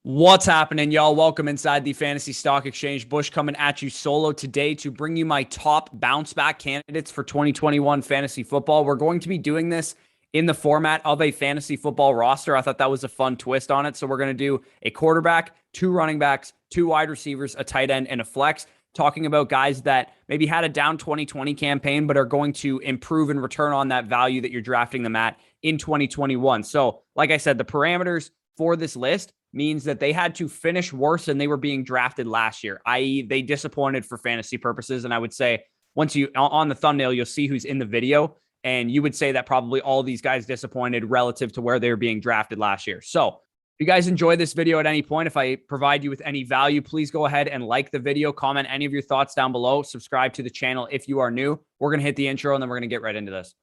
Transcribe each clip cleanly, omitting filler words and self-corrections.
What's happening, y'all? Welcome inside the Fantasy Stock Exchange. Bush coming at you solo today to bring you my top bounce back candidates for 2021 fantasy football. We're going to be doing this in the format of a fantasy football roster. I thought that was a fun twist on it. So we're going to do a quarterback, two running backs, two wide receivers, a tight end, and a flex, talking about guys that maybe had a down 2020 campaign, but are going to improve and return on that value that you're drafting them at in 2021. So like I said, the parameters for this list means that they had to finish worse than they were being drafted last year, i.e. they disappointed for fantasy purposes. And I would say once you on the thumbnail, you'll see who's in the video. And you would say that probably all these guys disappointed relative to where they were being drafted last year. So if you guys enjoy this video at any point, if I provide you with any value, please go ahead and like the video, comment any of your thoughts down below, subscribe to the channel if you are new. We're going to hit the intro and then we're going to get right into this.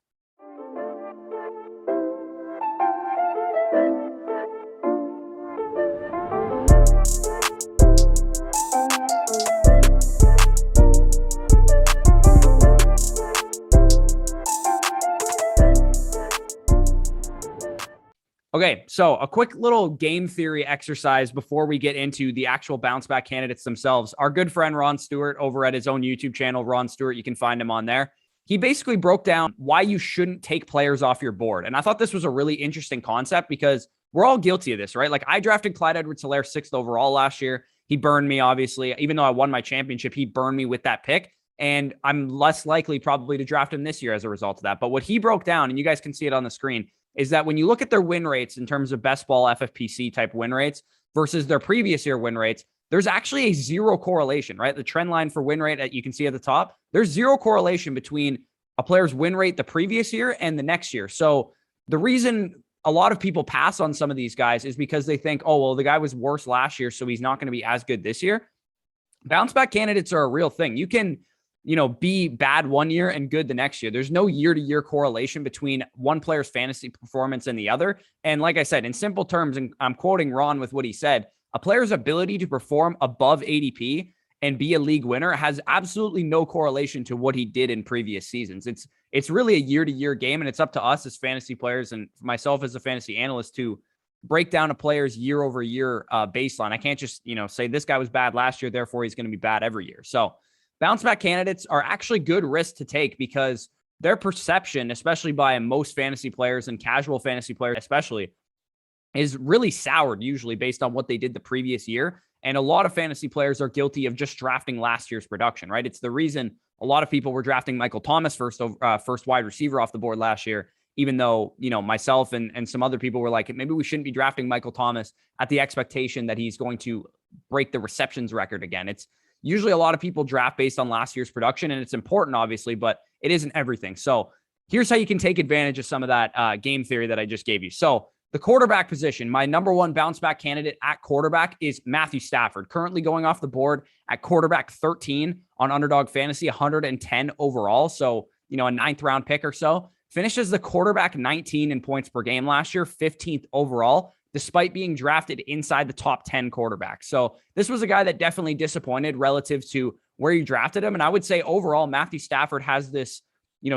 Okay, so a quick little game theory exercise before we get into the actual bounce back candidates themselves. Our good friend Ron Stewart over at his own YouTube channel, Ron Stewart, you can find him on there. He basically broke down why you shouldn't take players off your board. And I thought this was a really interesting concept because we're all guilty of this, right? Like I drafted Clyde Edwards-Helaire 6th overall last year. He burned me, obviously. Even though I won my championship, he burned me with that pick. And I'm less likely probably to draft him this year as a result of that. But what he broke down, and you guys can see it on the screen, is that when you look at their win rates in terms of best ball FFPC type win rates versus their previous year win rates, there's actually a zero correlation, right? The trend line for win rate that you can see at the top, there's zero correlation between a player's win rate the previous year and the next year. So the reason a lot of people pass on some of these guys is because they think, oh, well, the guy was worse last year, so he's not going to be as good this year. Bounce back candidates are a real thing. You can be bad one year and good the next year. There's no year-to-year correlation between one player's fantasy performance and the other. And like I said, in simple terms, and I'm quoting Ron with what he said, a player's ability to perform above ADP and be a league winner has absolutely no correlation to what he did in previous seasons. It's really a year-to-year game, and it's up to us as fantasy players and myself as a fantasy analyst to break down a player's year-over-year baseline. I can't just, say this guy was bad last year, therefore he's going to be bad every year. So bounce back candidates are actually good risks to take because their perception, especially by most fantasy players and casual fantasy players especially, is really soured usually based on what they did the previous year. And a lot of fantasy players are guilty of just drafting last year's production, right? It's the reason a lot of people were drafting Michael Thomas first wide receiver off the board last year, even though, myself and some other people were like, maybe we shouldn't be drafting Michael Thomas at the expectation that he's going to break the receptions record again. It's usually a lot of people draft based on last year's production, and it's important, obviously, but it isn't everything. So here's how you can take advantage of some of that game theory that I just gave you. So the quarterback position, my number one bounce back candidate at quarterback is Matthew Stafford, currently going off the board at quarterback 13 on Underdog Fantasy, 110 overall. So, a ninth round pick or so. Finishes the quarterback 19 in points per game last year, 15th overall, despite being drafted inside the top 10 quarterbacks. So this was a guy that definitely disappointed relative to where you drafted him. And I would say overall, Matthew Stafford has this,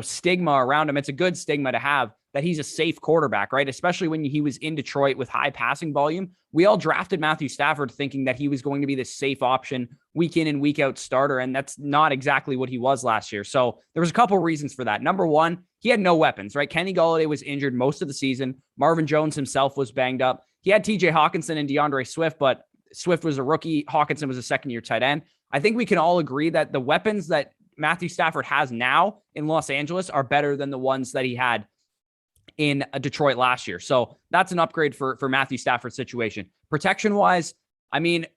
stigma around him. It's a good stigma to have that he's a safe quarterback, right? Especially when he was in Detroit with high passing volume. We all drafted Matthew Stafford thinking that he was going to be this safe option, week in and week out starter. And that's not exactly what he was last year. So there was a couple of reasons for that. Number one, he had no weapons, right? Kenny Golladay was injured most of the season. Marvin Jones himself was banged up. He had TJ Hawkinson and DeAndre Swift, but Swift was a rookie. Hawkinson was a second-year tight end. I think we can all agree that the weapons that Matthew Stafford has now in Los Angeles are better than the ones that he had in Detroit last year. So that's an upgrade for Matthew Stafford's situation. Protection-wise,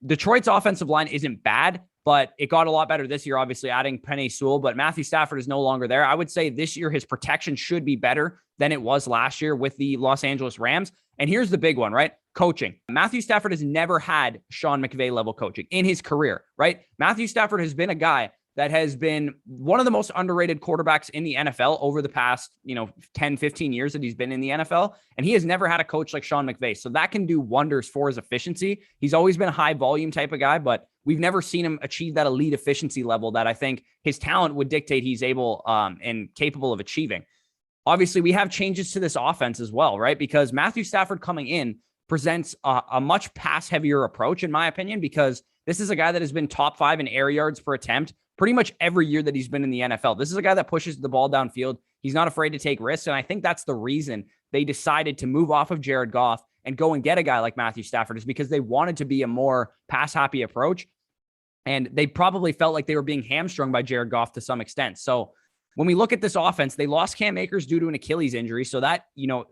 Detroit's offensive line isn't bad, but it got a lot better this year, obviously adding Penei Sewell, but Matthew Stafford is no longer there. I would say this year his protection should be better than it was last year with the Los Angeles Rams. And here's the big one, right? Coaching. Matthew Stafford has never had Sean McVay level coaching in his career, right? Matthew Stafford has been a guy that has been one of the most underrated quarterbacks in the NFL over the past, 10, 15 years that he's been in the NFL. And he has never had a coach like Sean McVay. So that can do wonders for his efficiency. He's always been a high volume type of guy, but we've never seen him achieve that elite efficiency level that I think his talent would dictate he's able and capable of achieving. Obviously, we have changes to this offense as well, right? Because Matthew Stafford coming in presents a much pass heavier approach, in my opinion, because this is a guy that has been top 5 in air yards per attempt pretty much every year that he's been in the NFL. This is a guy that pushes the ball downfield. He's not afraid to take risks. And I think that's the reason they decided to move off of Jared Goff and go and get a guy like Matthew Stafford, is because they wanted to be a more pass happy approach. And they probably felt like they were being hamstrung by Jared Goff to some extent. So when we look at this offense, they lost Cam Akers due to an Achilles injury. So that,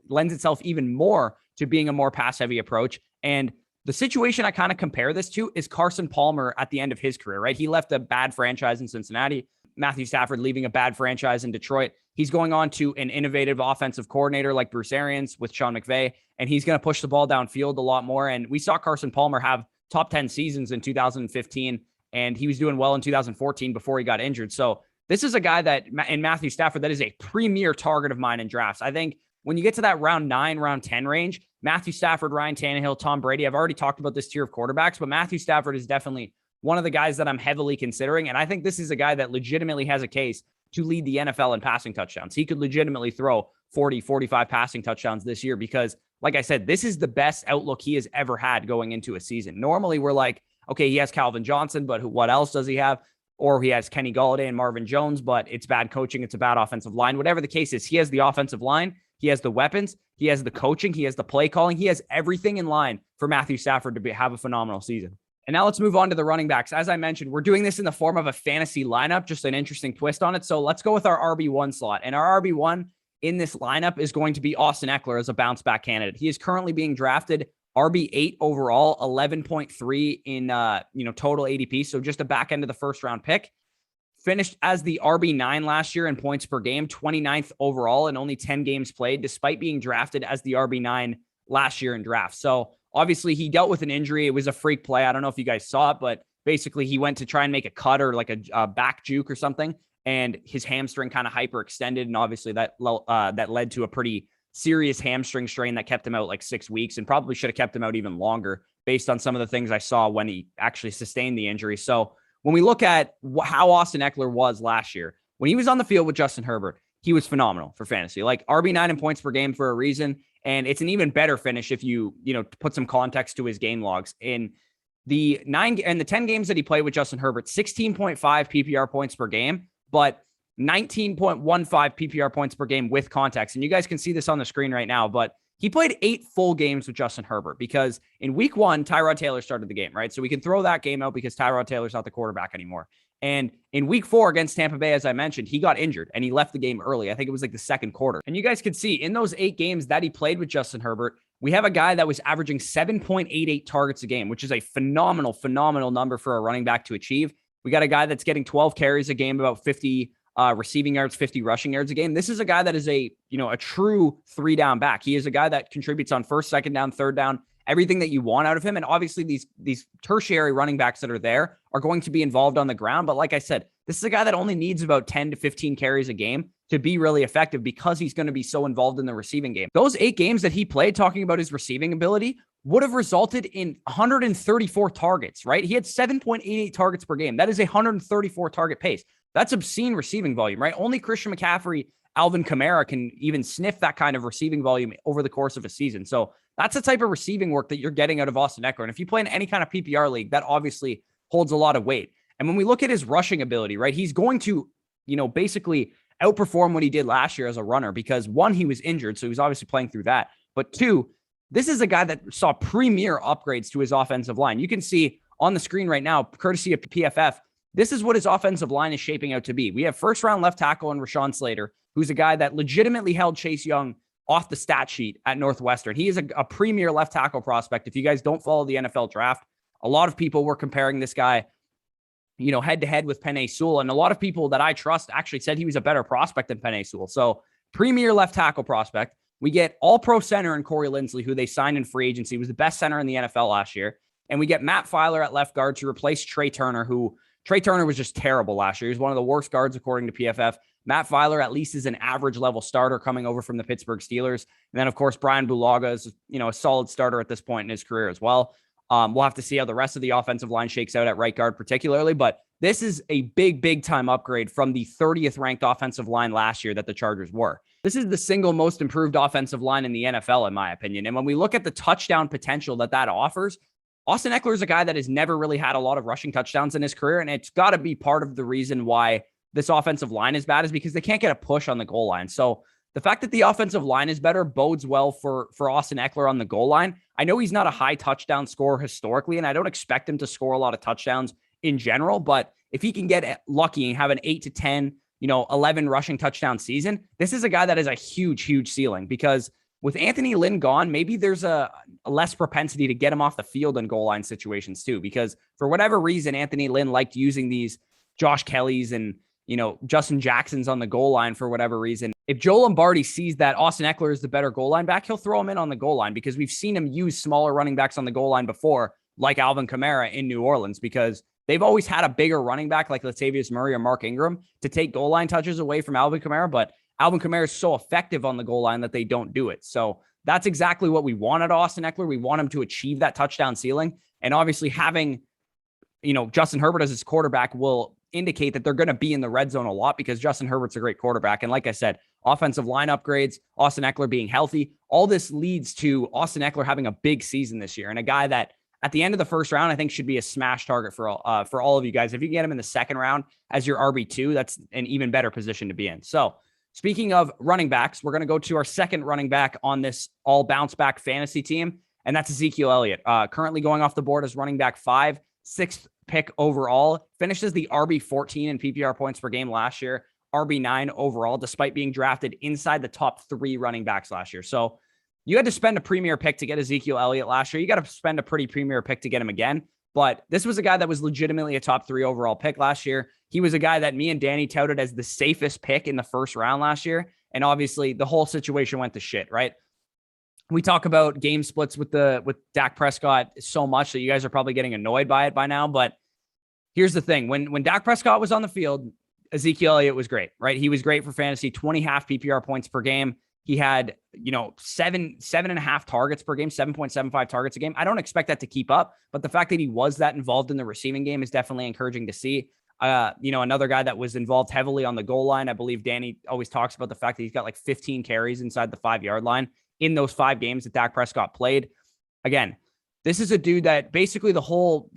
lends itself even more to being a more pass heavy approach. And the situation I kind of compare this to is Carson Palmer at the end of his career, right? He left a bad franchise in Cincinnati. Matthew Stafford leaving a bad franchise in Detroit. He's going on to an innovative offensive coordinator like Bruce Arians with Sean McVay, and he's going to push the ball downfield a lot more. And we saw Carson Palmer have top 10 seasons in 2015, and he was doing well in 2014 before he got injured. So this is a guy that, in Matthew Stafford, that is a premier target of mine in drafts. I think when you get to that round 9, round 10 range, Matthew Stafford, Ryan Tannehill, Tom Brady, I've already talked about this tier of quarterbacks, but Matthew Stafford is definitely one of the guys that I'm heavily considering. And I think this is a guy that legitimately has a case to lead the NFL in passing touchdowns. He could legitimately throw 40, 45 passing touchdowns this year because, like I said, this is the best outlook he has ever had going into a season. Normally we're like, okay, he has Calvin Johnson, but what else does he have? Or he has Kenny Golladay and Marvin Jones, but it's bad coaching. It's a bad offensive line. Whatever the case is, he has the offensive line. He has the weapons. He has the coaching. He has the play calling. He has everything in line for Matthew Stafford to have a phenomenal season. And now let's move on to the running backs. As I mentioned, we're doing this in the form of a fantasy lineup, just an interesting twist on it. So let's go with our RB1 slot. And our RB1 in this lineup is going to be Austin Ekeler as a bounce back candidate. He is currently being drafted RB8 overall, 11.3 in total ADP. So just the back end of the first round pick. Finished as the RB9 last year in points per game, 29th overall in only 10 games played, despite being drafted as the RB9 last year in draft. So obviously he dealt with an injury. It was a freak play. I don't know if you guys saw it, but basically he went to try and make a cut or like a back juke or something, and his hamstring kind of hyperextended. And obviously that led to a pretty serious hamstring strain that kept him out like 6 weeks, and probably should have kept him out even longer based on some of the things I saw when he actually sustained the injury. So when we look at how Austin Ekeler was last year, when he was on the field with Justin Herbert, he was phenomenal for fantasy, like RB9 in points per game for a reason. And it's an even better finish if you put some context to his game logs. In the 10 games that he played with Justin Herbert, 16.5 PPR points per game, but 19.15 PPR points per game with context. And you guys can see this on the screen right now, but he played 8 full games with Justin Herbert because in week 1, Tyrod Taylor started the game, right? So we can throw that game out because Tyrod Taylor's not the quarterback anymore. And in week 4 against Tampa Bay, as I mentioned, he got injured and he left the game early. I think it was like the second quarter. And you guys could see in those 8 games that he played with Justin Herbert, we have a guy that was averaging 7.88 targets a game, which is a phenomenal number for a running back to achieve. We got a guy that's getting 12 carries a game, about 50 receiving yards, 50 rushing yards a game. This is a guy that is a true 3-down back. He is a guy that contributes on first, second down, third down, everything that you want out of him. And obviously these tertiary running backs that are there are going to be involved on the ground. But like I said, this is a guy that only needs about 10 to 15 carries a game to be really effective because he's going to be so involved in the receiving game. Those 8 games that he played, talking about his receiving ability, would have resulted in 134 targets, right? He had 7.88 targets per game. That is a 134 target pace. That's obscene receiving volume, right? Only Christian McCaffrey, Alvin Kamara can even sniff that kind of receiving volume over the course of a season. So that's the type of receiving work that you're getting out of Austin Ekeler. And if you play in any kind of PPR league, that obviously holds a lot of weight. And when we look at his rushing ability, right, he's going to, basically outperform what he did last year as a runner because 1, he was injured. So he was obviously playing through that. But 2, this is a guy that saw premier upgrades to his offensive line. You can see on the screen right now, courtesy of PFF, this is what his offensive line is shaping out to be. We have first-round left tackle in Rashawn Slater, who's a guy that legitimately held Chase Young off the stat sheet at Northwestern. He is a premier left tackle prospect. If you guys don't follow the NFL draft, a lot of people were comparing this guy, head-to-head with Penei Sewell, and a lot of people that I trust actually said he was a better prospect than Penei Sewell. So premier left tackle prospect. We get all-pro center in Corey Linsley, who they signed in free agency, was the best center in the NFL last year. And we get Matt Filer at left guard to replace Trey Turner, who Trey Turner was just terrible last year. He was one of the worst guards, according to PFF. Matt Filer at least is an average level starter coming over from the Pittsburgh Steelers. And then, of course, Brian Bulaga is, a solid starter at this point in his career as well. We'll have to see how the rest of the offensive line shakes out at right guard particularly. But this is a big time upgrade from the 30th ranked offensive line last year that the Chargers were. This is the single most improved offensive line in the NFL, in my opinion. And when we look at the touchdown potential that offers, Austin Ekeler is a guy that has never really had a lot of rushing touchdowns in his career. And it's got to be part of the reason why this offensive line is bad, is because they can't get a push on the goal line. So the fact that the offensive line is better bodes well for Austin Ekeler on the goal line. I know he's not a high touchdown scorer historically, and I don't expect him to score a lot of touchdowns in general, but if he can get lucky and have an 8 to 10, 11 rushing touchdown season, this is a guy that has a huge ceiling, because with Anthony Lynn gone, maybe there's a less propensity to get him off the field in goal line situations too, because for whatever reason, Anthony Lynn liked using these Josh Kellys and Justin Jackson's on the goal line for whatever reason. If Joe Lombardi sees that Austin Ekeler is the better goal line back, he'll throw him in on the goal line, because we've seen him use smaller running backs on the goal line before, like Alvin Kamara in New Orleans, because they've always had a bigger running back like Latavius Murray or Mark Ingram to take goal line touches away from Alvin Kamara, but Alvin Kamara is so effective on the goal line that they don't do it. So that's exactly what we want at Austin Ekeler. We want him to achieve that touchdown ceiling. And obviously having, Justin Herbert as his quarterback will indicate that they're going to be in the red zone a lot, because Justin Herbert's a great quarterback. And like I said, offensive line upgrades, Austin Ekeler being healthy, all this leads to Austin Ekeler having a big season this year, and a guy that at the end of the first round, I think should be a smash target for all of you guys. If you get him in the second round as your RB2, that's an even better position to be in. So speaking of running backs, we're going to go to our second running back on this all bounce back fantasy team, and that's Ezekiel Elliott. Currently going off the board as running back 5, 6th pick overall, finishes the RB14 in PPR points per game last year, RB9 overall, despite being drafted inside the top 3 running backs last year. So you had to spend a premier pick to get Ezekiel Elliott last year. You got to spend a pretty premier pick to get him again. But this was a guy that was legitimately a top 3 overall pick last year. He was a guy that me and Danny touted as the safest pick in the first round last year. And obviously the whole situation went to shit, right? We talk about game splits with Dak Prescott so much that you guys are probably getting annoyed by it by now. But here's the thing. When Dak Prescott was on the field, Ezekiel Elliott was great, right? He was great for fantasy, 20 half PPR points per game. He had, 7.5 targets per game, 7.75 targets a game. I don't expect that to keep up, but the fact that he was that involved in the receiving game is definitely encouraging to see. Another guy that was involved heavily on the goal line. I believe Danny always talks about the fact that he's got like 15 carries inside the 5-yard line in those 5 games that Dak Prescott played. Again, this is a dude that basically the whole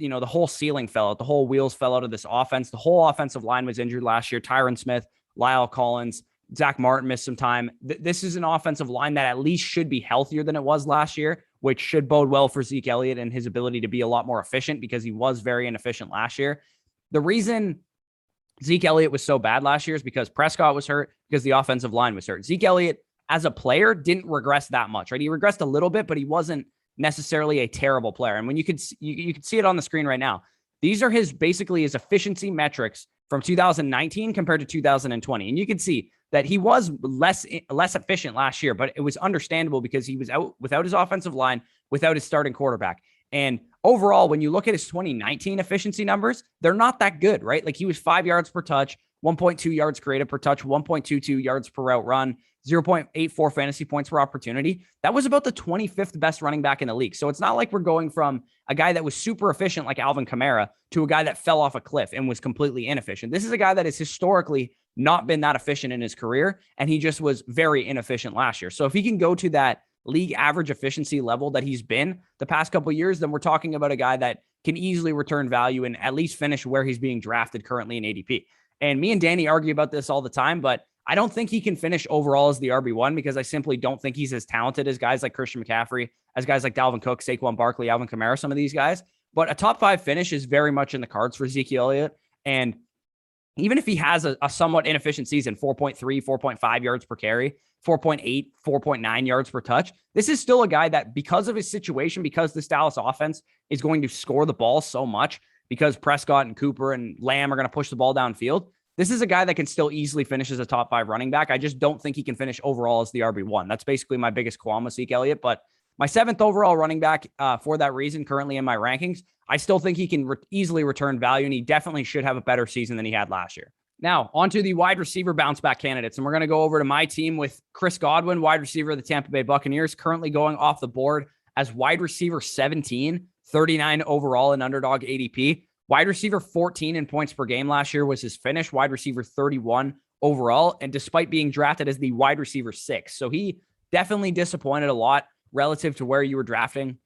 ceiling fell out. The whole wheels fell out of this offense. The whole offensive line was injured last year. Tyron Smith, Lyle Collins, Zach Martin missed some time. This is an offensive line that at least should be healthier than it was last year, which should bode well for Zeke Elliott and his ability to be a lot more efficient, because he was very inefficient last year. The reason Zeke Elliott was so bad last year is because Prescott was hurt, because the offensive line was hurt. Zeke Elliott as a player didn't regress that much, right? He regressed a little bit, but he wasn't necessarily a terrible player. And when you could see it on the screen right now, these are basically his efficiency metrics from 2019 compared to 2020. And you can see that he was less efficient last year, but it was understandable because he was out without his offensive line, without his starting quarterback. And overall, when you look at his 2019 efficiency numbers, they're not that good, right? Like he was 5 yards per touch, 1.2 yards created per touch, 1.22 yards per route run, 0.84 fantasy points per opportunity. That was about the 25th best running back in the league. So it's not like we're going from a guy that was super efficient like Alvin Kamara to a guy that fell off a cliff and was completely inefficient. This is a guy that has historically not been that efficient in his career, and he just was very inefficient last year. So if he can go to that league average efficiency level that he's been the past couple of years, then we're talking about a guy that can easily return value and at least finish where he's being drafted currently in ADP. And me and Danny argue about this all the time, but I don't think he can finish overall as the RB1, because I simply don't think he's as talented as guys like Christian McCaffrey, as guys like Dalvin Cook, Saquon Barkley, Alvin Kamara, some of these guys. But a top 5 finish is very much in the cards for Ezekiel Elliott. And even if he has a somewhat inefficient season, 4.3, 4.5 yards per carry, 4.8, 4.9 yards per touch, this is still a guy that, because of his situation, because this Dallas offense is going to score the ball so much, because Prescott and Cooper and Lamb are going to push the ball downfield, this is a guy that can still easily finish as a top 5 running back. I just don't think he can finish overall as the RB1. That's basically my biggest qualm with Zeke Elliott. But my 7th overall running back for that reason, currently in my rankings, I still think he can easily return value, and he definitely should have a better season than he had last year. Now, onto the wide receiver bounce back candidates. And we're going to go over to my team with Chris Godwin, wide receiver of the Tampa Bay Buccaneers, currently going off the board as wide receiver 17, 39 overall in Underdog ADP. Wide receiver 14 in points per game last year was his finish. Wide receiver 31 overall, and despite being drafted as the wide receiver 6. So he definitely disappointed a lot relative to where you were drafting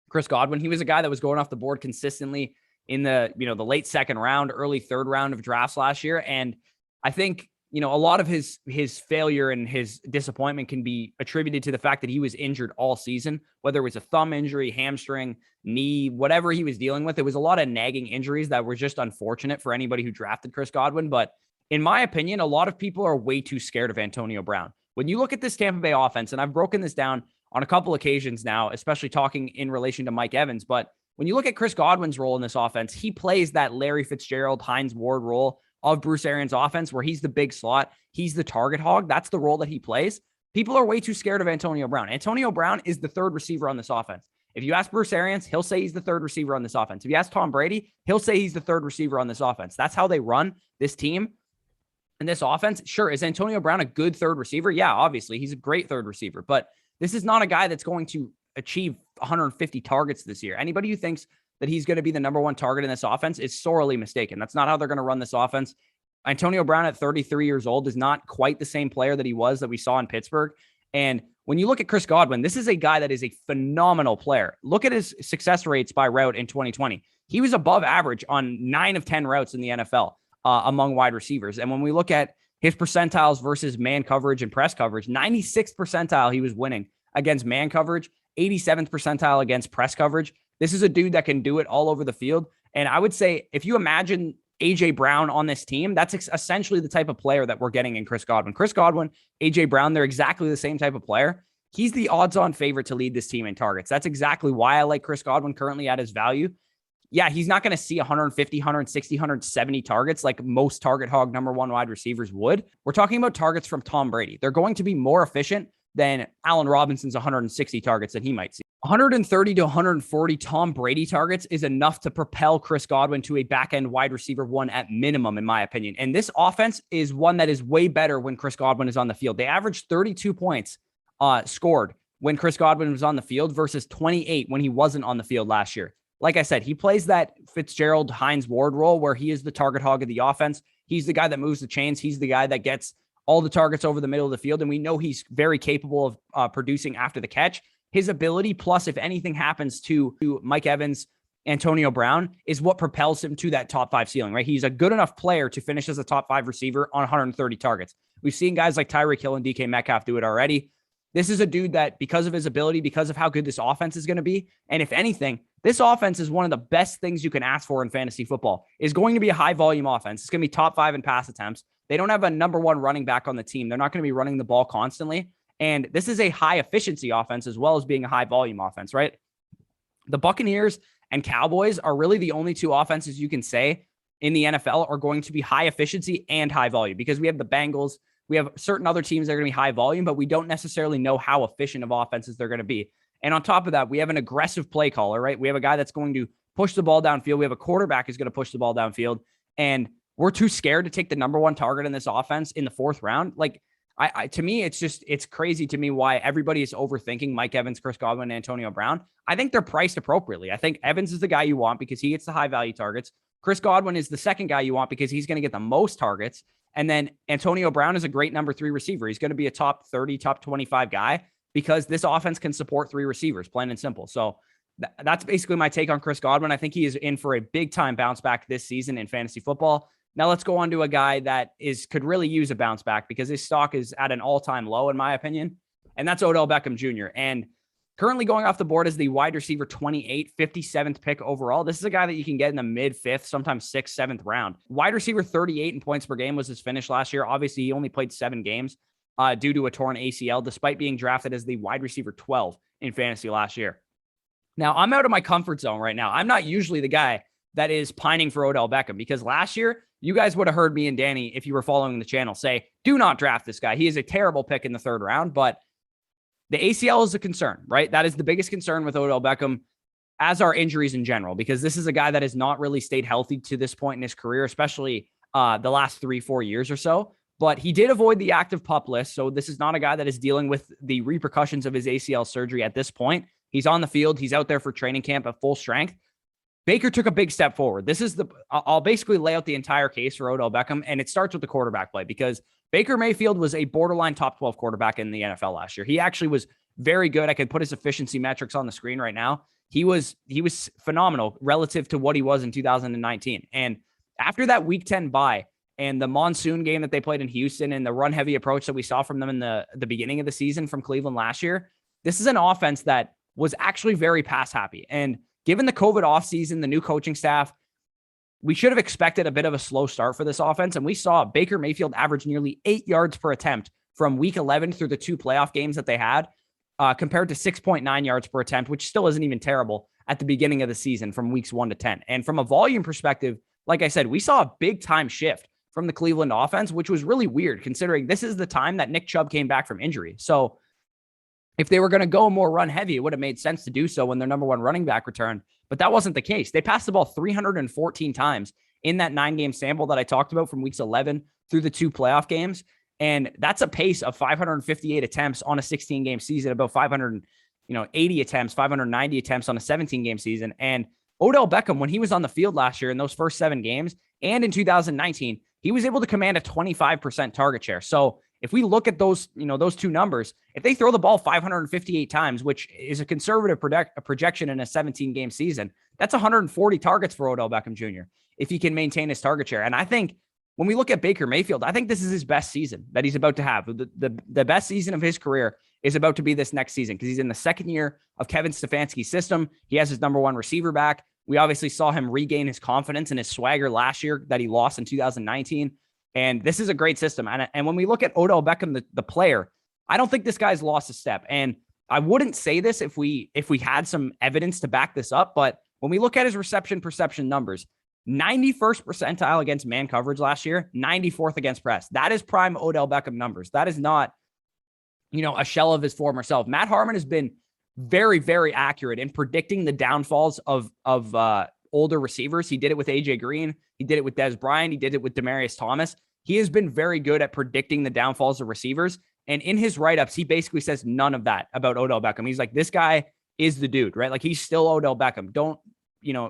Chris Godwin. He was a guy that was going off the board consistently in the, the late second round, early third round of drafts last year. And I think, a lot of his failure and his disappointment can be attributed to the fact that he was injured all season, whether it was a thumb injury, hamstring, knee, whatever he was dealing with. It was a lot of nagging injuries that were just unfortunate for anybody who drafted Chris Godwin. But in my opinion, a lot of people are way too scared of Antonio Brown. When you look at this Tampa Bay offense, and I've broken this down on a couple occasions now, especially talking in relation to Mike Evans, but when you look at Chris Godwin's role in this offense, he plays that Larry Fitzgerald, Hines Ward role of Bruce Arians' offense, where he's the big slot, he's the target hog. That's the role that he plays. People are way too scared of Antonio Brown. Antonio Brown is the third receiver on this offense. If you ask Bruce Arians, he'll say he's the third receiver on this offense. If you ask Tom Brady, he'll say he's the third receiver on this offense. That's how they run this team and this offense. Sure, is Antonio Brown a good third receiver? Yeah, obviously, he's a great third receiver, but this is not a guy that's going to achieve 150 targets this year. Anybody who thinks that he's going to be the number one target in this offense is sorely mistaken. That's not how they're going to run this offense. Antonio Brown at 33 years old is not quite the same player that he was that we saw in Pittsburgh. And when you look at Chris Godwin, this is a guy that is a phenomenal player. Look at his success rates by route in 2020. He was above average on 9 of 10 routes in the NFL among wide receivers. And when we look at his percentiles versus man coverage and press coverage, 96th percentile he was winning against man coverage, 87th percentile against press coverage. This is a dude that can do it all over the field. And I would say if you imagine A.J. Brown on this team, that's essentially the type of player that we're getting in Chris Godwin. Chris Godwin, A.J. Brown, they're exactly the same type of player. He's the odds-on favorite to lead this team in targets. That's exactly why I like Chris Godwin currently at his value. Yeah, he's not going to see 150, 160, 170 targets like most target hog number one wide receivers would. We're talking about targets from Tom Brady. They're going to be more efficient than Allen Robinson's 160 targets that he might see. 130 to 140 Tom Brady targets is enough to propel Chris Godwin to a back-end wide receiver 1 at minimum, in my opinion. And this offense is one that is way better when Chris Godwin is on the field. They averaged 32 points scored when Chris Godwin was on the field versus 28 when he wasn't on the field last year. Like I said, he plays that Fitzgerald, Hines Ward role where he is the target hog of the offense. He's the guy that moves the chains. He's the guy that gets all the targets over the middle of the field. And we know he's very capable of producing after the catch. His ability, plus if anything happens to Mike Evans, Antonio Brown, is what propels him to that top 5 ceiling, right? He's a good enough player to finish as a top 5 receiver on 130 targets. We've seen guys like Tyreek Hill and DK Metcalf do it already. This is a dude that, because of his ability, because of how good this offense is going to be, and if anything, this offense is one of the best things you can ask for in fantasy football, is going to be a high volume offense. It's going to be top 5 in pass attempts. They don't have a number 1 running back on the team. They're not going to be running the ball constantly. And this is a high efficiency offense as well as being a high volume offense, right? The Buccaneers and Cowboys are really the only 2 offenses you can say in the NFL are going to be high efficiency and high volume, because we have the Bengals. We have certain other teams that are going to be high volume, but we don't necessarily know how efficient of offenses they're going to be. And on top of that, we have an aggressive play caller, right? We have a guy that's going to push the ball downfield. We have a quarterback who's going to push the ball downfield. And we're too scared to take the number 1 target in this offense in the 4th round. Like, to me, it's crazy to me why everybody is overthinking Mike Evans, Chris Godwin, and Antonio Brown. I think they're priced appropriately. I think Evans is the guy you want because he gets the high value targets. Chris Godwin is the second guy you want because he's going to get the most targets. And then Antonio Brown is a great number 3 receiver. He's going to be a top 30, top 25 guy because this offense can support 3 receivers, plain and simple. So that's basically my take on Chris Godwin. I think he is in for a big time bounce back this season in fantasy football. Now let's go on to a guy that could really use a bounce back because his stock is at an all-time low, in my opinion. And that's Odell Beckham Jr. And currently going off the board as the wide receiver 28, 57th pick overall. This is a guy that you can get in the mid-5th, sometimes 6th, 7th round. Wide receiver 38 in points per game was his finish last year. Obviously, he only played 7 games due to a torn ACL, despite being drafted as the wide receiver 12 in fantasy last year. Now, I'm out of my comfort zone right now. I'm not usually the guy that is pining for Odell Beckham because last year, you guys would have heard me and Danny, if you were following the channel, say, do not draft this guy. He is a terrible pick in the 3rd round, but the ACL is a concern, right? That is the biggest concern with Odell Beckham, as are injuries in general, because this is a guy that has not really stayed healthy to this point in his career, especially the last 3-4 years or so. But he did avoid the active PUP list, so this is not a guy that is dealing with the repercussions of his ACL surgery at this point. He's on the field. He's out there for training camp at full strength. Baker took a big step forward. I'll basically lay out the entire case for Odell Beckham, and it starts with the quarterback play because Baker Mayfield was a borderline top 12 quarterback in the NFL last year. He actually was very good. I could put his efficiency metrics on the screen right now. He was phenomenal relative to what he was in 2019. And after that week 10 bye and the monsoon game that they played in Houston and the run heavy approach that we saw from them in the beginning of the season from Cleveland last year, this is an offense that was actually very pass happy. And given the COVID offseason, the new coaching staff, we should have expected a bit of a slow start for this offense. And we saw Baker Mayfield average nearly 8 yards per attempt from week 11 through the 2 playoff games that they had, compared to 6.9 yards per attempt, which still isn't even terrible at the beginning of the season from weeks 1 to 10. And from a volume perspective, like I said, we saw a big time shift from the Cleveland offense, which was really weird considering this is the time that Nick Chubb came back from injury. So if they were going to go more run heavy, it would have made sense to do so when their number one running back returned. But that wasn't the case. They passed the ball 314 times in that 9-game sample that I talked about from weeks 11 through the 2 playoff games. And that's a pace of 558 attempts on a 16-game season, about 580 attempts, 590 attempts on a 17-game season. And Odell Beckham, when he was on the field last year in those first 7 games and in 2019, he was able to command a 25% target share. So if we look at those, those 2 numbers, if they throw the ball 558 times, which is a conservative projection in a 17-game season, that's 140 targets for Odell Beckham Jr. if he can maintain his target share. And I think when we look at Baker Mayfield, I think this is his best season that he's about to have. The best season of his career is about to be this next season because he's in the 2nd year of Kevin Stefanski's system. He has his number 1 receiver back. We obviously saw him regain his confidence and his swagger last year that he lost in 2019. And this is a great system. And when we look at Odell Beckham, the player, I don't think this guy's lost a step. And I wouldn't say this if we had some evidence to back this up. But when we look at his reception perception numbers, 91st percentile against man coverage last year, 94th against press. That is prime Odell Beckham numbers. That is not, a shell of his former self. Matt Harmon has been very, very accurate in predicting the downfalls of older receivers. He did it with AJ Green. He did it with Dez Bryant. He did it with Demaryius Thomas. He has been very good at predicting the downfalls of receivers. And in his write-ups, he basically says none of that about Odell Beckham. He's like, this guy is the dude, right? Like he's still Odell Beckham.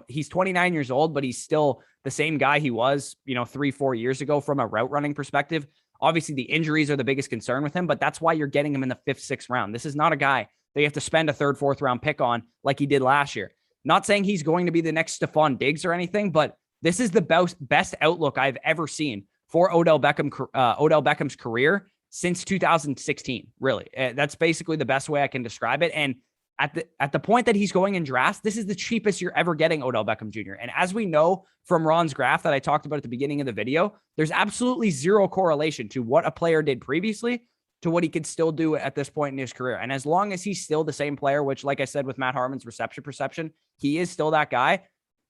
He's 29 years old, but he's still the same guy he was, 3-4 years ago from a route running perspective. Obviously the injuries are the biggest concern with him, but that's why you're getting him in the 5th, 6th round. This is not a guy that you have to spend a 3rd, 4th round pick on like he did last year. Not saying he's going to be the next Stephon Diggs or anything, but this is the best outlook I've ever seen for Odell Beckham's career since 2016. Really, that's basically the best way I can describe it. And at the point that he's going in drafts, this is the cheapest you're ever getting Odell Beckham Jr. And as we know from Ron's graph that I talked about at the beginning of the video, there's absolutely zero correlation to what a player did previously to what he could still do at this point in his career. And as long as he's still the same player, which, like I said, with Matt Harmon's reception perception, he is still that guy.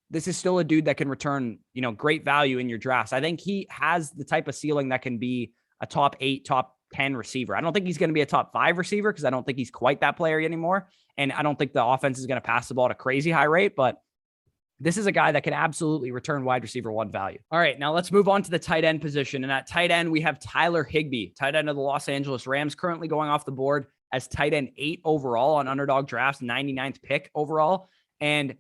This is still a dude that can return, great value in your drafts. I think he has the type of ceiling that can be a top 8, top 10 receiver. I don't think he's going to be a top 5 receiver because I don't think he's quite that player anymore. And I don't think the offense is going to pass the ball at a crazy high rate, but this is a guy that can absolutely return wide receiver 1 value. All right, now let's move on to the tight end position. And at tight end, we have Tyler Higbee, tight end of the Los Angeles Rams, currently going off the board as tight end 8 overall on Underdog Drafts, 99th pick overall. And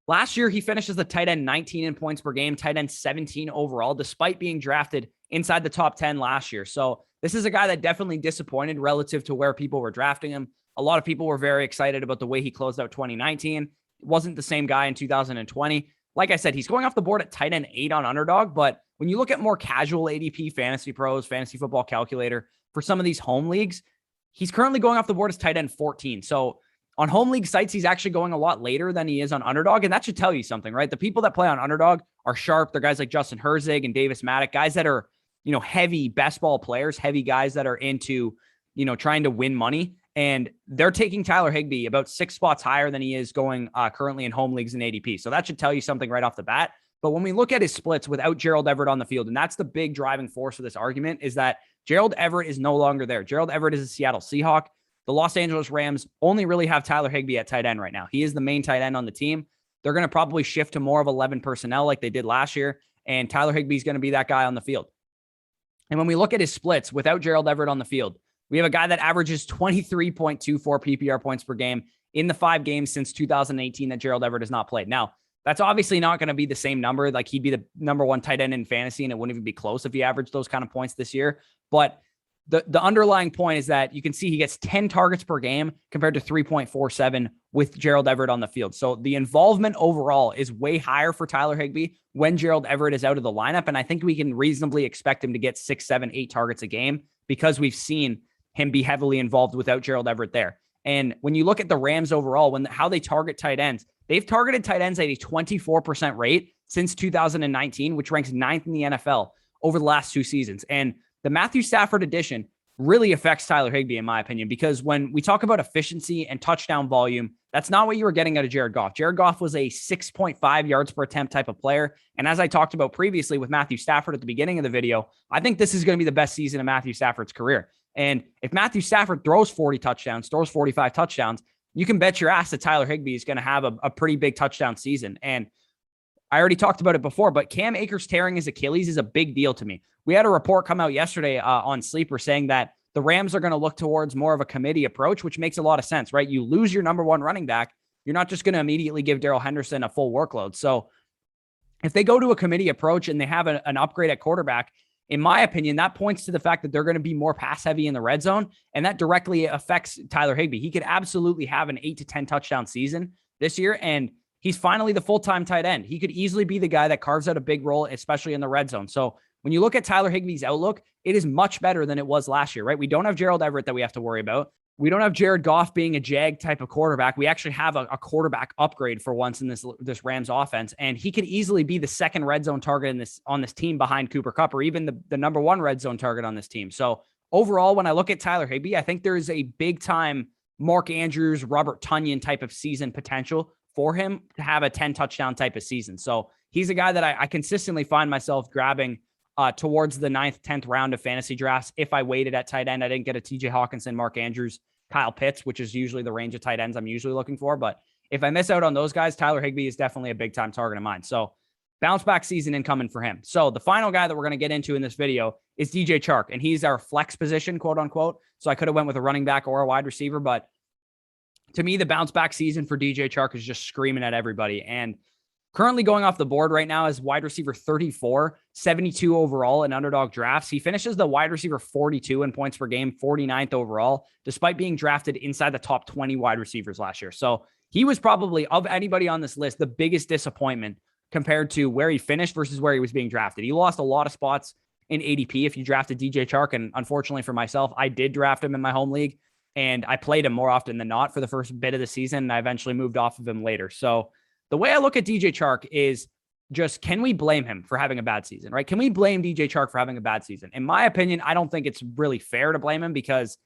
last year, he finished as the tight end 19 in points per game, tight end 17 overall, despite being drafted inside the top 10 last year. So this is a guy that definitely disappointed relative to where people were drafting him. A lot of people were very excited about the way he closed out 2019. Wasn't the same guy in 2020. Like I said, he's going off the board at tight end 8 on Underdog, but when you look at more casual ADP, Fantasy Pros, Fantasy Football Calculator, for some of these home leagues, he's currently going off the board as tight end 14. So on home league sites, he's actually going a lot later than he is on Underdog, and that should tell you something, right? The people that play on Underdog are sharp. They're guys like Justin Herzig and Davis Maddock, guys that are, heavy best ball players, heavy guys that are into, trying to win money. And they're taking Tyler Higbee about 6 spots higher than he is going currently in home leagues and ADP. So that should tell you something right off the bat. But when we look at his splits without Gerald Everett on the field, and that's the big driving force of this argument, is that Gerald Everett is no longer there. Gerald Everett is a Seattle Seahawk. The Los Angeles Rams only really have Tyler Higbee at tight end right now. He is the main tight end on the team. They're going to probably shift to more of 11 personnel like they did last year. And Tyler Higbee is going to be that guy on the field. And when we look at his splits without Gerald Everett on the field, we have a guy that averages 23.24 PPR points per game in the 5 games since 2018 that Gerald Everett has not played. Now, That's obviously not going to be the same number. Like, he'd be the number one tight end in fantasy, and it wouldn't even be close if he averaged those kind of points this year. But the underlying point is that you can see he gets 10 targets per game compared to 3.47 with Gerald Everett on the field. So the involvement overall is way higher for Tyler Higbee when Gerald Everett is out of the lineup. And I think we can reasonably expect him to get 6, 7, 8 targets a game because we've seen him be heavily involved without Gerald Everett there. And when you look at the Rams overall, how they target tight ends, they've targeted tight ends at a 24% rate since 2019, which ranks 9th in the NFL over the last 2 seasons. And the Matthew Stafford addition really affects Tyler Higbee, in my opinion, because when we talk about efficiency and touchdown volume, that's not what you were getting out of Jared Goff. Jared Goff was a 6.5 yards per attempt type of player. And as I talked about previously with Matthew Stafford at the beginning of the video, I think this is going to be the best season of Matthew Stafford's career. And if Matthew Stafford throws 40 touchdowns, throws 45 touchdowns, you can bet your ass that Tyler Higbee is going to have a pretty big touchdown season. And I already talked about it before, but Cam Akers tearing his Achilles is a big deal to me. We had a report come out yesterday on Sleeper saying that the Rams are going to look towards more of a committee approach, which makes a lot of sense, right? You lose your number one running back. You're not just going to immediately give Darrell Henderson a full workload. So if they go to a committee approach and they have an upgrade at quarterback, in my opinion, that points to the fact that they're going to be more pass heavy in the red zone. And that directly affects Tyler Higbee. He could absolutely have an 8 to 10 touchdown season this year. And he's finally the full-time tight end. He could easily be the guy that carves out a big role, especially in the red zone. So when you look at Tyler Higbee's outlook, it is much better than it was last year, right? We don't have Gerald Everett that we have to worry about. We don't have Jared Goff being a jag type of quarterback. We actually have a quarterback upgrade for once in this Rams offense. And he could easily be the second red zone target on this team behind Cooper Kupp, or even the number one red zone target on this team. So overall, when I look at Tyler Higbee, I think there's a big time Mark Andrews, Robert Tonyan type of season potential for him to have a 10 touchdown type of season. So he's a guy that I consistently find myself grabbing towards the 9th, 10th round of fantasy drafts. If I waited at tight end, I didn't get a TJ Hawkinson, Mark Andrews, Kyle Pitts, which is usually the range of tight ends I'm usually looking for. But if I miss out on those guys, Tyler Higbee is definitely a big time target of mine. So bounce back season incoming for him. So the final guy that we're going to get into in this video is DJ Chark, and he's our flex position, quote unquote. So I could have went with a running back or a wide receiver, but to me, the bounce back season for DJ Chark is just screaming at everybody. And currently going off the board right now is wide receiver 34, 72 overall in Underdog drafts. He finishes the wide receiver 42 in points per game, 49th overall, despite being drafted inside the top 20 wide receivers last year. So he was probably, of anybody on this list, the biggest disappointment compared to where he finished versus where he was being drafted. He lost a lot of spots in ADP if you drafted DJ Chark. And unfortunately for myself, I did draft him in my home league, and I played him more often than not for the first bit of the season. And I eventually moved off of him later. So the way I look at DJ Chark is just, can we blame him for having a bad season, right? Can we blame DJ Chark for having a bad season? In my opinion, I don't think it's really fair to blame him, because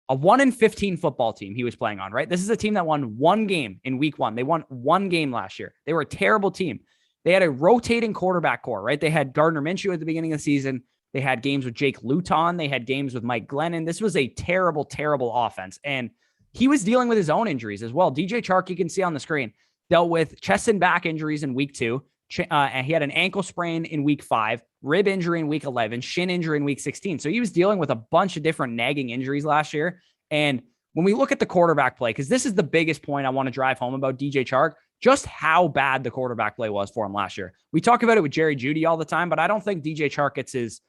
a 1-15 football team he was playing on, right? This is a team that won one game in week 1. They won one game last year. They were a terrible team. They had a rotating quarterback core, right? They had Gardner Minshew at the beginning of the season. They had games with Jake Luton. They had games with Mike Glennon. This was a terrible, terrible offense. And he was dealing with his own injuries as well. DJ Chark, you can see on the screen, dealt with chest and back injuries in week 2. And he had an ankle sprain in week 5, rib injury in week 11, shin injury in week 16. So he was dealing with a bunch of different nagging injuries last year. And when we look at the quarterback play, because this is the biggest point I want to drive home about DJ Chark, just how bad the quarterback play was for him last year. We talk about it with Jerry Jeudy all the time, but I don't think DJ Chark gets his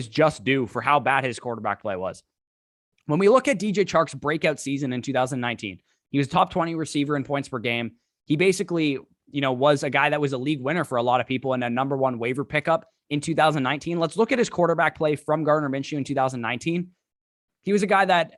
just due for how bad his quarterback play was. When we look at DJ Chark's breakout season in 2019, he was a top 20 receiver in points per game. He basically, was a guy that was a league winner for a lot of people and a number one waiver pickup in 2019. Let's look at his quarterback play from Gardner Minshew in 2019. He was a guy that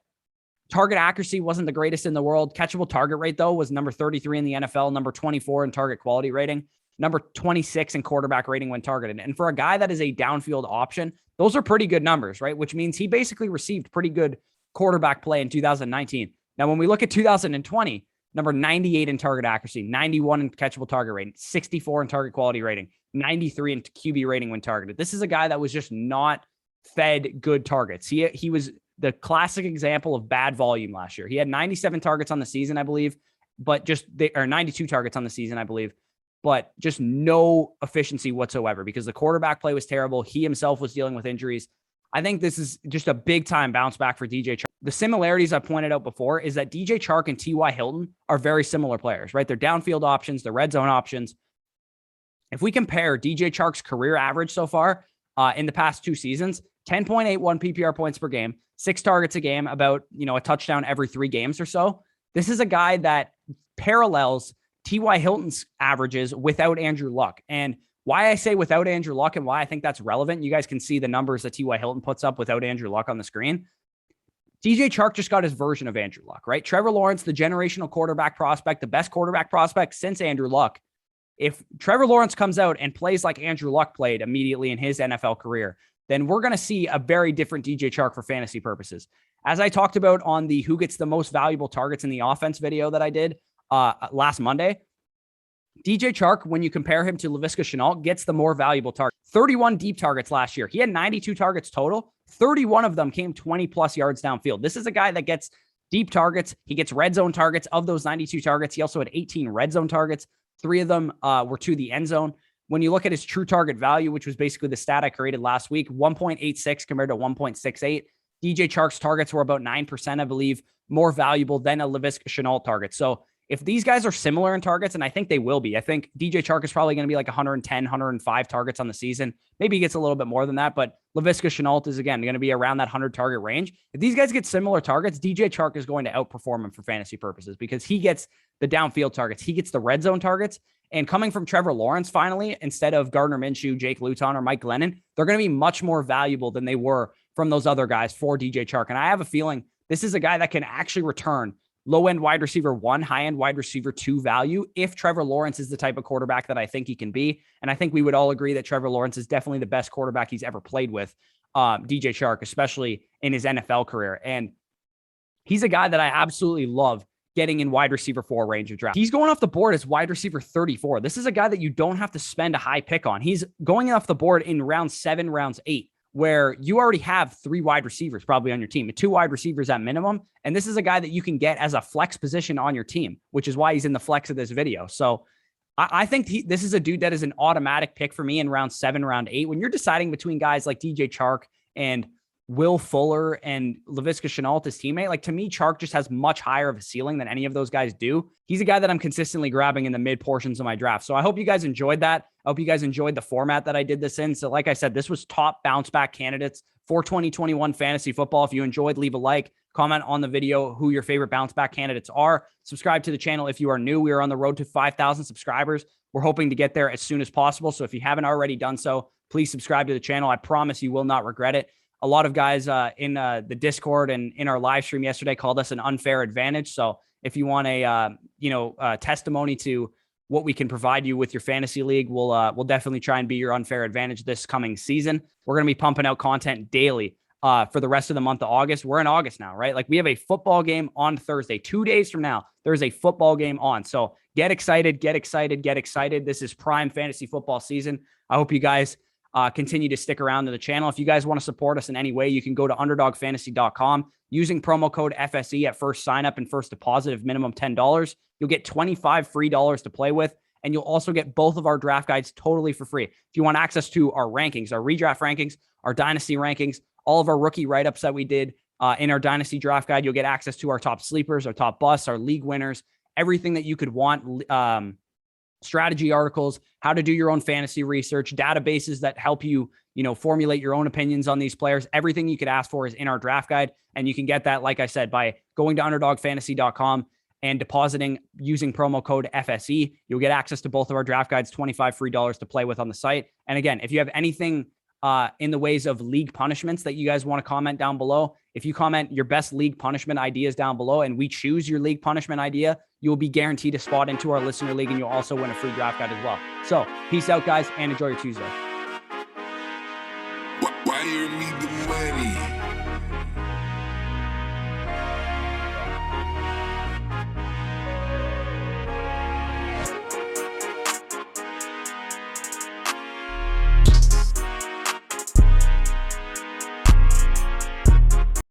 target accuracy wasn't the greatest in the world. Catchable target rate, though, was number 33 in the NFL, number 24 in target quality rating, number 26 in quarterback rating when targeted. And for a guy that is a downfield option, those are pretty good numbers, right? Which means he basically received pretty good quarterback play in 2019. Now, when we look at 2020, number 98 in target accuracy, 91 in catchable target rating, 64 in target quality rating, 93 in QB rating when targeted. This is a guy that was just not fed good targets. He was the classic example of bad volume last year. He had 97 targets on the season, I believe, but 92 targets on the season, I believe, but just no efficiency whatsoever because the quarterback play was terrible. He himself was dealing with injuries. I think this is just a big time bounce back for DJ Chark. The similarities I pointed out before is that DJ Chark and T.Y. Hilton are very similar players, right? They're downfield options, they're red zone options, If we compare DJ Chark's career average so far in the past 2 seasons, 10.81 PPR points per game, 6 targets a game, about, a touchdown every 3 games or so. This is a guy that parallels T.Y. Hilton's averages without Andrew Luck. And why I say without Andrew Luck and why I think that's relevant, you guys can see the numbers that T.Y. Hilton puts up without Andrew Luck on the screen. DJ Chark just got his version of Andrew Luck, right? Trevor Lawrence, the generational quarterback prospect, the best quarterback prospect since Andrew Luck. If Trevor Lawrence comes out and plays like Andrew Luck played immediately in his NFL career, then we're going to see a very different DJ Chark for fantasy purposes. As I talked about on the who gets the most valuable targets in the offense video that I did last Monday, DJ Chark, when you compare him to Laviska Shenault, gets the more valuable target. 31 deep targets last year. He had 92 targets total. 31 of them came 20 plus yards downfield. This is a guy that gets deep targets. He gets red zone targets. Of those 92 targets, he also had 18 red zone targets. 3 of them were to the end zone. When you look at his true target value, which was basically the stat I created last week, 1.86 compared to 1.68. DJ Chark's targets were about 9%, I believe, more valuable than a Laviska Shenault target. So if these guys are similar in targets, and I think they will be, I think DJ Chark is probably going to be like 110, 105 targets on the season. Maybe he gets a little bit more than that, but Laviska Shenault is, again, going to be around that 100 target range. If these guys get similar targets, DJ Chark is going to outperform him for fantasy purposes because he gets the downfield targets. He gets the red zone targets. And coming from Trevor Lawrence, finally, instead of Gardner Minshew, Jake Luton, or Mike Glennon, they're going to be much more valuable than they were from those other guys for DJ Chark. And I have a feeling this is a guy that can actually return low-end wide receiver 1, high-end wide receiver 2 value if Trevor Lawrence is the type of quarterback that I think he can be. And I think we would all agree that Trevor Lawrence is definitely the best quarterback he's ever played with, DJ Chark, especially in his NFL career. And he's a guy that I absolutely love getting in wide receiver 4 range of draft. He's going off the board as wide receiver 34. This is a guy that you don't have to spend a high pick on. He's going off the board in round 7, rounds 8. Where you already have 3 wide receivers probably on your team, 2 wide receivers at minimum. And this is a guy that you can get as a flex position on your team, which is why he's in the flex of this video. So I think this is a dude that is an automatic pick for me in round 7, round 8. When you're deciding between guys like DJ Chark and Will Fuller and Laviska Shenault, his teammate, like, to me, Chark just has much higher of a ceiling than any of those guys do. He's a guy that I'm consistently grabbing in the mid portions of my draft. So I hope you guys enjoyed that. I hope you guys enjoyed the format that I did this in. So like I said, this was top bounce back candidates for 2021 fantasy football. If you enjoyed, leave a like, comment on the video who your favorite bounce back candidates are. Subscribe to the channel if you are new. We are on the road to 5,000 subscribers. We're hoping to get there as soon as possible. So if you haven't already done so, please subscribe to the channel. I promise you will not regret it. A lot of guys in the Discord and in our live stream yesterday called us an unfair advantage. So if you want a testimony to what we can provide you with your fantasy league, we'll definitely try and be your unfair advantage this coming season. We're going to be pumping out content daily for the rest of the month of August. We're in August now, right? Like, we have a football game on Thursday. 2 days from now, there's a football game on. So get excited, get excited, get excited. This is prime fantasy football season. I hope you guys continue to stick around to the channel. If you guys want to support us in any way, you can go to underdogfantasy.com using promo code FSE at first sign up and first deposit of minimum $10. You'll get 25 free dollars to play with. And you'll also get both of our draft guides totally for free. If you want access to our rankings, our redraft rankings, our dynasty rankings, all of our rookie write-ups that we did in our dynasty draft guide, you'll get access to our top sleepers, our top busts, our league winners, everything that you could want, strategy articles, how to do your own fantasy research, databases that help you, formulate your own opinions on these players. Everything you could ask for is in our draft guide. And you can get that, like I said, by going to underdogfantasy.com and depositing using promo code FSE. You'll get access to both of our draft guides, 25 free dollars to play with on the site. And again, if you have anything in the ways of league punishments that you guys want to comment down below, if you comment your best league punishment ideas down below and we choose your league punishment idea, you'll be guaranteed a spot into our listener league, and you'll also win a free draft guide as well. So peace out, guys, and enjoy your Tuesday. Wire me the money.